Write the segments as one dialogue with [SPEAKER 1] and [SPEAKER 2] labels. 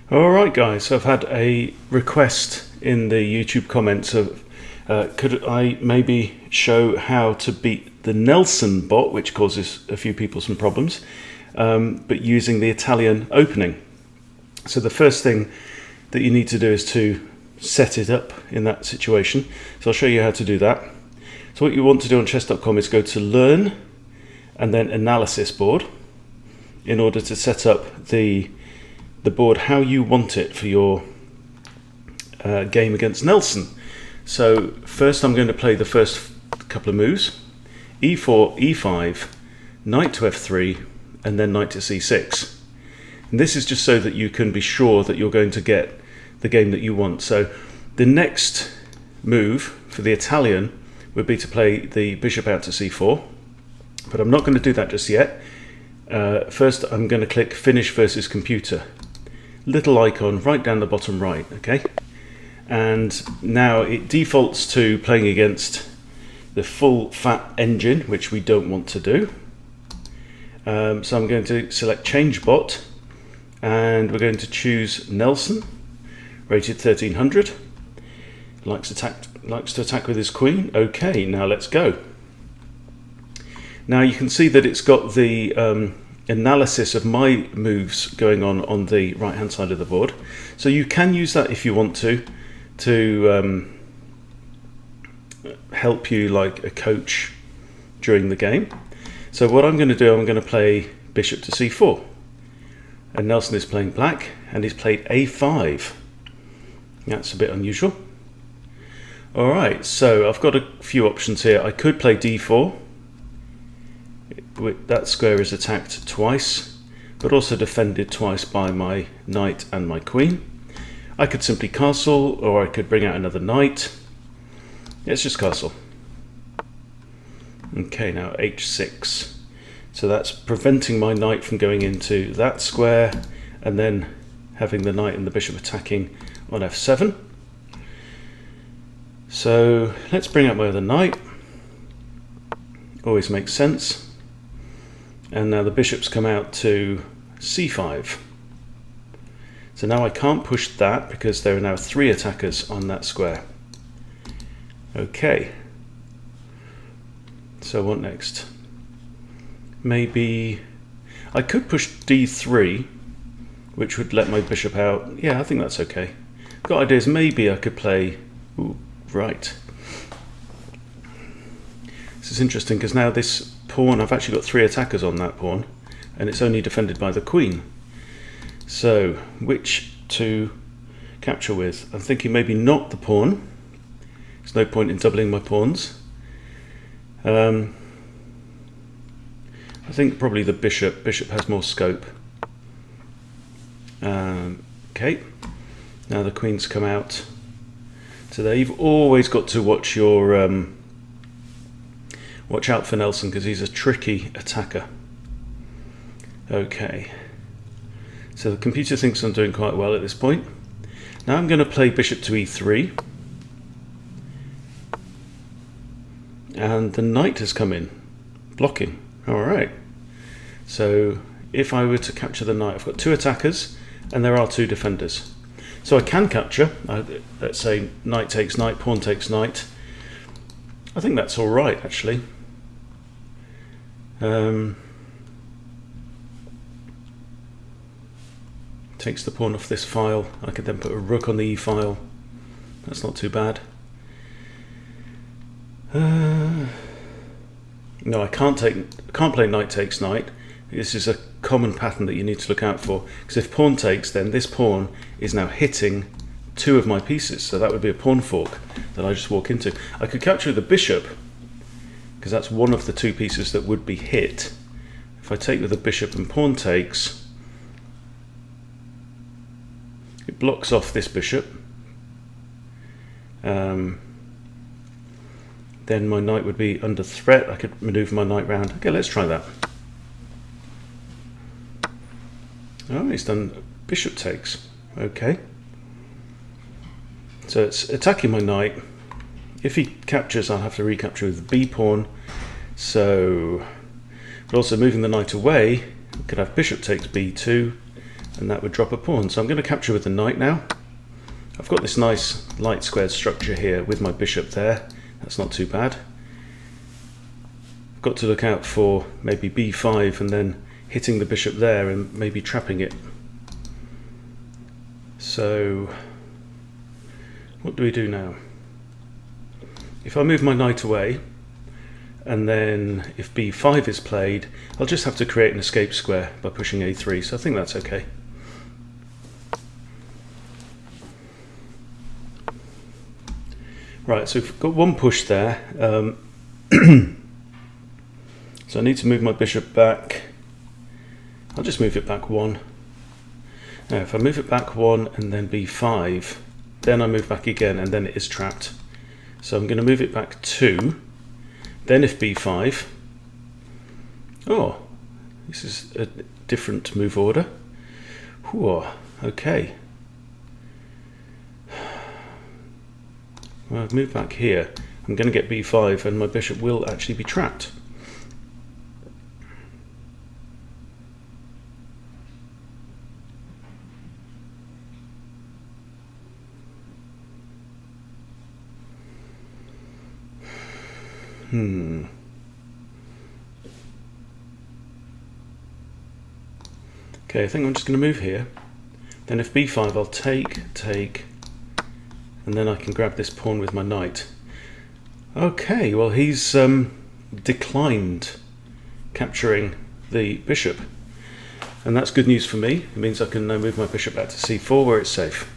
[SPEAKER 1] Alright guys, so I've had a request in the YouTube comments of could I maybe show how to beat the Nelson bot, which causes a few people some problems, but using the Italian opening. So the first thing that you need to do is to set it up in that situation. So I'll show you how to do that. So what you want to do on chess.com is go to Learn and then Analysis board in order to set up the board how you want it for your game against Nelson. So first I'm going to play the first couple of moves: e4, e5, knight to f3, and then knight to c6. And this is just so that you can be sure that you're going to get the game that you want. So the next move for the Italian would be to play the bishop out to c4, but I'm not going to do that just yet. First I'm going to click Finish versus Computer. Little icon right down the bottom right, okay? And now it defaults to playing against the full fat engine, which we don't want to do. So I'm going to select Change Bot, and we're going to choose Nelson, rated 1300. Likes to attack with his queen. Okay, now let's go. Now you can see that it's got the analysis of my moves going on the right hand side of the board, so you can use that if you want to help you like a coach during the game. So what I'm going to do, I'm going to play bishop to c4, and Nelson is playing black and he's played a5. That's a bit unusual. Alright, so I've got a few options here. I could play d4. That square is attacked twice, but also defended twice by my knight and my queen. I could simply castle, or I could bring out another knight. It's just castle. Okay, now h6. So that's preventing my knight from going into that square, and then having the knight and the bishop attacking on f7. So let's bring out my other knight. Always makes sense. And now the bishops come out to c5. So now I can't push that because there are now 3 attackers on that square. Okay. So what next? Maybe I could push d3, which would let my bishop out. Yeah, I think that's okay. Got ideas. Maybe I could play... Ooh, right. This is interesting because now this pawn, I've actually got 3 attackers on that pawn, and it's only defended by the queen. So which to capture with? I'm thinking maybe not the pawn. There's no point in doubling my pawns. I think probably the bishop. Bishop has more scope. Okay, now the queen's come out. So there, you've always got to watch your watch out for Nelson because he's a tricky attacker. Okay, so the computer thinks I'm doing quite well at this point. Now I'm going to play bishop to e3, and the knight has come in, blocking. Alright, so if I were to capture the knight, I've got 2 attackers and there are 2 defenders. So I can capture, let's say knight takes knight, pawn takes knight. I think that's alright actually. Takes the pawn off this file. I could then put a rook on the e file. That's not too bad. No, I can't play knight takes knight. This is a common pattern that you need to look out for, because if pawn takes, then this pawn is now hitting 2 of my pieces, so that would be a pawn fork that I just walk into. I could capture the bishop, because that's one of the 2 pieces that would be hit. If I take with the bishop and pawn takes, it blocks off this bishop. Then my knight would be under threat. I could maneuver my knight round. Okay, let's try that. Oh, he's done bishop takes. Okay. So it's attacking my knight. If he captures, I'll have to recapture with the b pawn. So, but also moving the knight away, we could have bishop takes b2, and that would drop a pawn. So I'm going to capture with the knight now. I've got this nice light squared structure here with my bishop there. That's not too bad. I've got to look out for maybe b5 and then hitting the bishop there and maybe trapping it. So what do we do now? If I move my knight away, and then if b5 is played, I'll just have to create an escape square by pushing a3, so I think that's okay. Right, so we've got one push there. So I need to move my bishop back. I'll just move it back one. Now if I move it back one and then b5, then I move back again and then it is trapped. So I'm going to move it back two, then if b5. Oh, this is a different move order. Whew, okay. Well, I've moved back here. I'm going to get b5 and my bishop will actually be trapped. Okay, I think I'm just going to move here. Then if b5, I'll take, and then I can grab this pawn with my knight. Okay, well he's declined capturing the bishop. And that's good news for me. It means I can now move my bishop back to c4 where it's safe.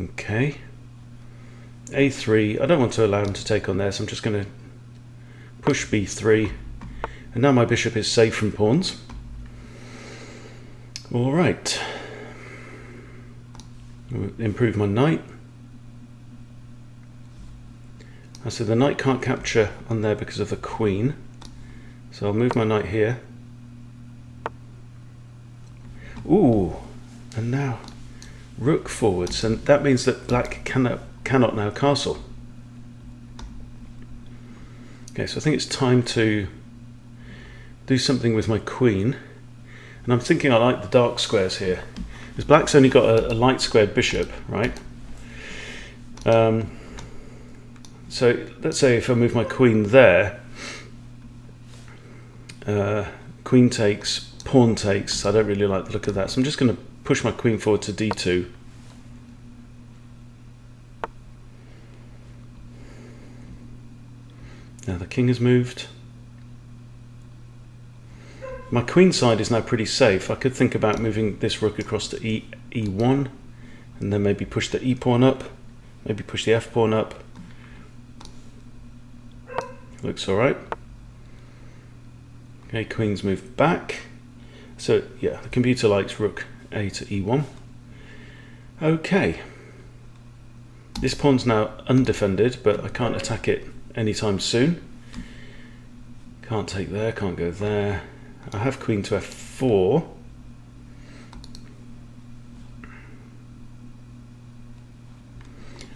[SPEAKER 1] Okay. a3, I don't want to allow him to take on there, so I'm just going to push b3. And now my bishop is safe from pawns. All right. Improve my knight. So the knight can't capture on there because of the queen. So I'll move my knight here. Ooh, and now rook forwards, and that means that black cannot now castle. Okay, so I think it's time to do something with my queen, and I'm thinking I like the dark squares here because black's only got a light squared bishop, right? So let's say if I move my queen there, queen takes, pawn takes. I don't really like the look of that, so I'm just going to push my queen forward to d2. Now the king has moved. My queen side is now pretty safe. I could think about moving this rook across to e1 and then maybe push the e pawn up, maybe push the f pawn up. Looks alright. Okay, queen's moved back. So yeah, the computer likes rook a to e1. Okay. This pawn's now undefended, but I can't attack it anytime soon. Can't take there, can't go there. I have queen to f4.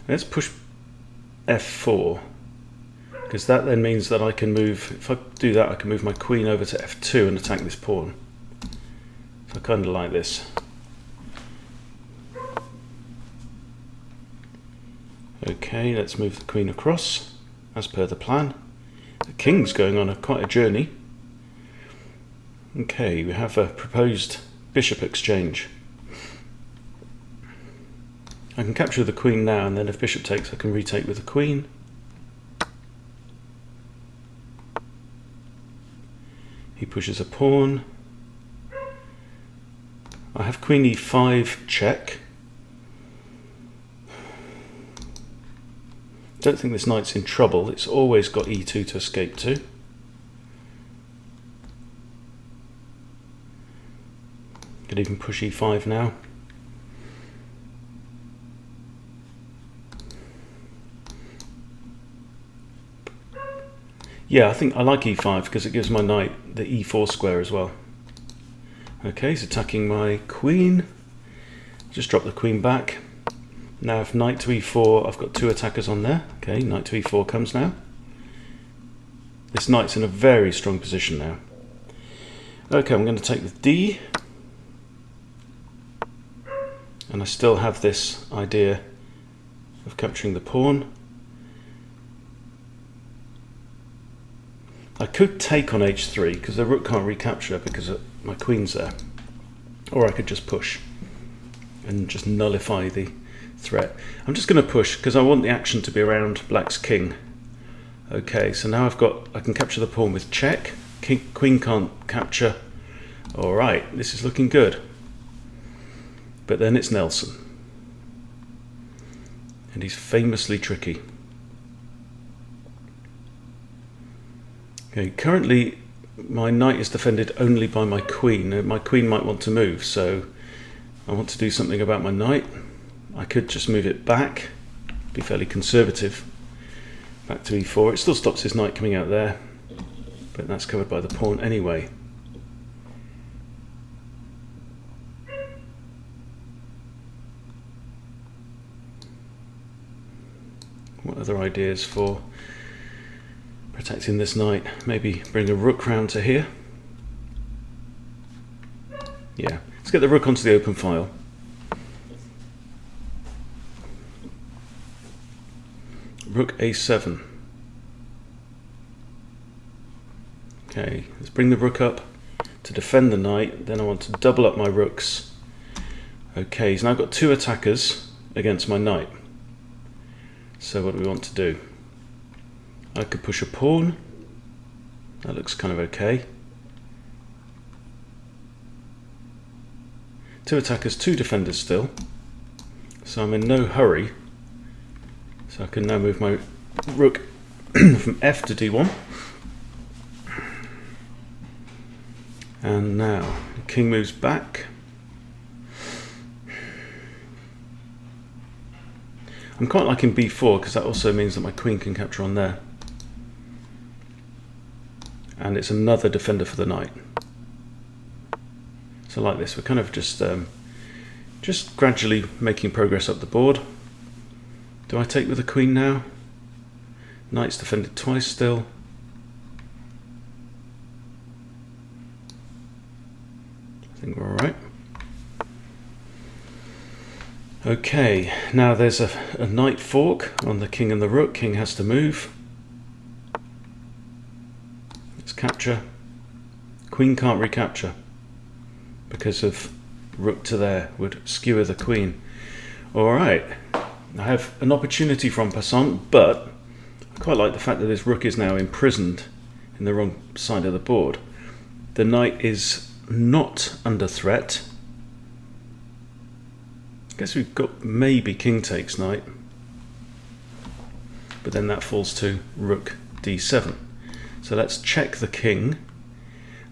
[SPEAKER 1] Let's push f4, because that then means that I can move, if I do that, I can move my queen over to f2 and attack this pawn. So I kind of like this. Okay, let's move the queen across, as per the plan. The king's going on quite a journey. Okay, we have a proposed bishop exchange. I can capture the queen now, and then if bishop takes, I can retake with the queen. He pushes a pawn. I have queen e5 check. Don't think this knight's in trouble. It's always got e2 to escape to. Could even push e5 now. Yeah, I think I like e5 because it gives my knight the e4 square as well. Okay, he's attacking my queen. Just drop the queen back. Now if knight to e4, I've got two attackers on there. Okay, knight to e4 comes now. This knight's in a very strong position now. Okay, I'm going to take the D, and I still have this idea of capturing the pawn. I could take on h3 because the rook can't recapture because my queen's there, or I could just push and just nullify the threat. I'm just going to push because I want the action to be around black's king. Okay, so now I can capture the pawn with check. Queen can't capture. All right, this is looking good. But then it's Nelson, and he's famously tricky. Okay, currently my knight is defended only by my queen. My queen might want to move, so I want to do something about my knight. I could just move it back, be fairly conservative. Back to e4. It still stops his knight coming out there, but that's covered by the pawn anyway. What other ideas for protecting this knight? Maybe bring a rook round to here. Yeah, let's get the rook onto the open file. Rook a7. Okay, let's bring the rook up to defend the knight. Then I want to double up my rooks. Okay, he's now got two attackers against my knight. So what do we want to do? I could push a pawn. That looks kind of okay. Two attackers, two defenders still. So I'm in no hurry. So I can now move my rook from f to d1. And now the king moves back. I'm quite liking b4 because that also means that my queen can capture on there. And it's another defender for the knight. So like this, we're kind of just gradually making progress up the board. Do I take with the queen now? Knight's defended twice still. I think we're all right. Okay, now there's a knight fork on the king and the rook. King has to move. Let's capture. Queen can't recapture because of rook to there would skewer the queen. All right, I have an opportunity from passant, but I quite like the fact that this rook is now imprisoned in the wrong side of the board. The knight is not under threat. I guess we've got maybe king takes knight, but then that falls to rook d7. So let's check the king.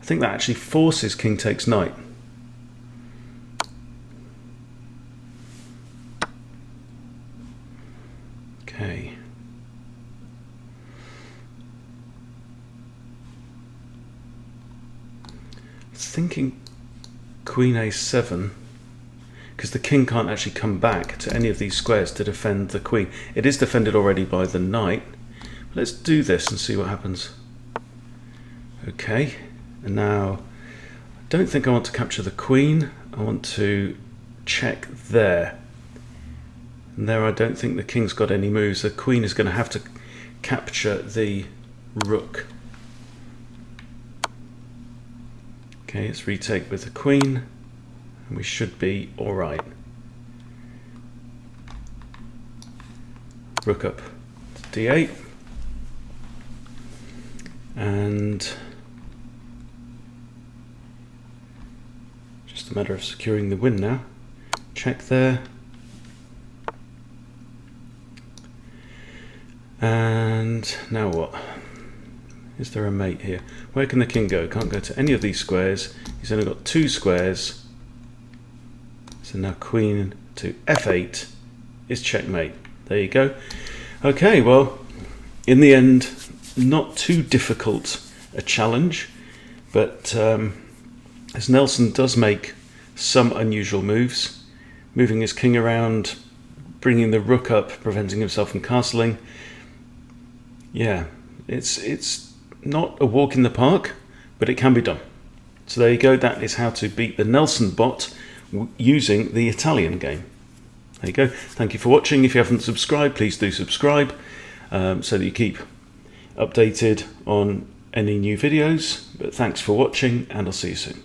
[SPEAKER 1] I think that actually forces king takes knight. Okay. Thinking queen a7, because the king can't actually come back to any of these squares to defend the queen. It is defended already by the knight. Let's do this and see what happens. Okay, and now I don't think I want to capture the queen. I want to check there. And there I don't think the king's got any moves. The queen is going to have to capture the rook. Okay, let's retake with the queen, and we should be all right. Rook up to d8, and just a matter of securing the win now. Check there. And now what? Is there a mate here? Where can the king go? Can't go to any of these squares. He's only got two squares. So now queen to f8 is checkmate. There you go. Okay, well, in the end, not too difficult a challenge, but as Nelson does make some unusual moves, moving his king around, bringing the rook up, preventing himself from castling. Yeah, it's not a walk in the park, but it can be done. So there you go, that is how to beat the Nelson bot using the Italian game. There you go. Thank you for watching. If you haven't subscribed, please do subscribe so that you keep updated on any new videos. But thanks for watching, and I'll see you soon.